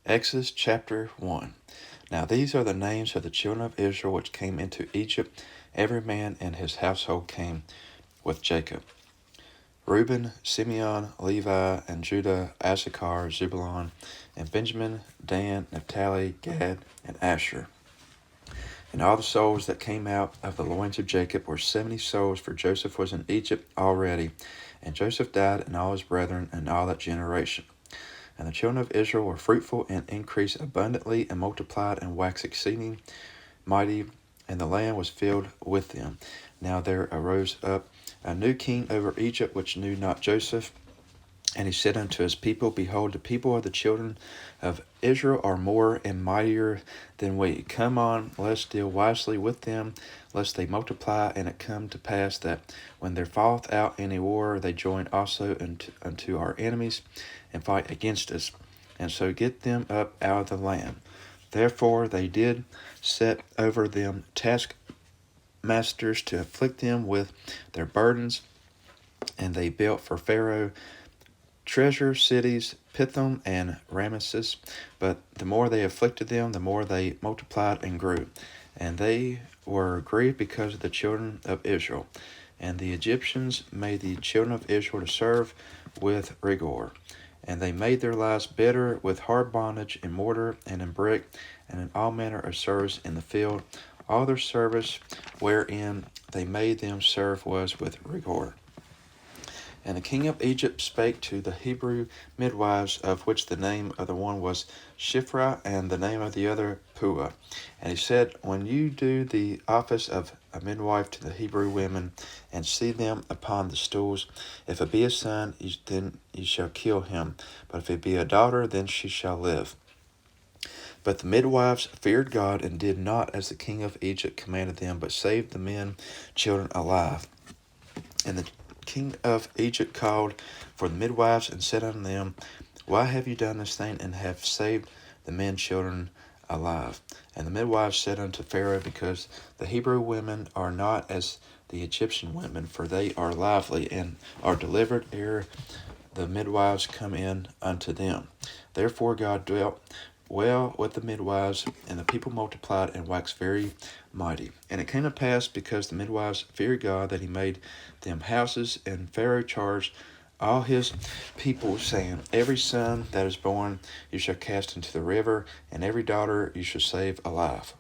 Exodus chapter 1. Now these are the names of the children of Israel which came into Egypt. Every man and his household came with Jacob. Reuben, Simeon, Levi, and Judah, Issachar, Zebulun, and Benjamin, Dan, Naphtali, Gad, and Asher. And all the souls that came out of the loins of Jacob were 70 souls, for Joseph was in Egypt already. And Joseph died, and all his brethren, and all that generation. And the children of Israel were fruitful and increased abundantly and multiplied and waxed exceeding mighty, and the land was filled with them. Now there arose up a new king over Egypt, which knew not Joseph. And he said unto his people, Behold, the people of the children of Israel are more and mightier than we. Come on, let us deal wisely with them, lest they multiply, and it come to pass that when there falleth out any war, they join also unto our enemies, and fight against us, and so get them up out of the land. Therefore they did set over them taskmasters to afflict them with their burdens, and they built for Pharaoh treasure cities, Pithom and Ramesses. But the more they afflicted them, the more they multiplied and grew. And they were grieved because of the children of Israel. And the Egyptians made the children of Israel to serve with rigor. And they made their lives better with hard bondage in mortar and in brick, and in all manner of service in the field. All their service wherein they made them serve was with rigor. And the king of Egypt spake to the Hebrew midwives, of which the name of the one was Shiphrah, and the name of the other Puah. And he said, When you do the office of a midwife to the Hebrew women, and see them upon the stools, if it be a son, then ye shall kill him. But if it be a daughter, then she shall live. But the midwives feared God, and did not as the king of Egypt commanded them, but saved the men children alive. And the king of Egypt called for the midwives, and said unto them, Why have you done this thing, and have saved the men children alive? And the midwives said unto Pharaoh, Because the Hebrew women are not as the Egyptian women, for they are lively, and are delivered ere the midwives come in unto them. Therefore God dealt well with the midwives, and the people multiplied and waxed very mighty. And it came to pass, because the midwives feared God, that he made them houses, and Pharaoh charged all his people, saying, Every son that is born you shall cast into the river, and every daughter you shall save alive.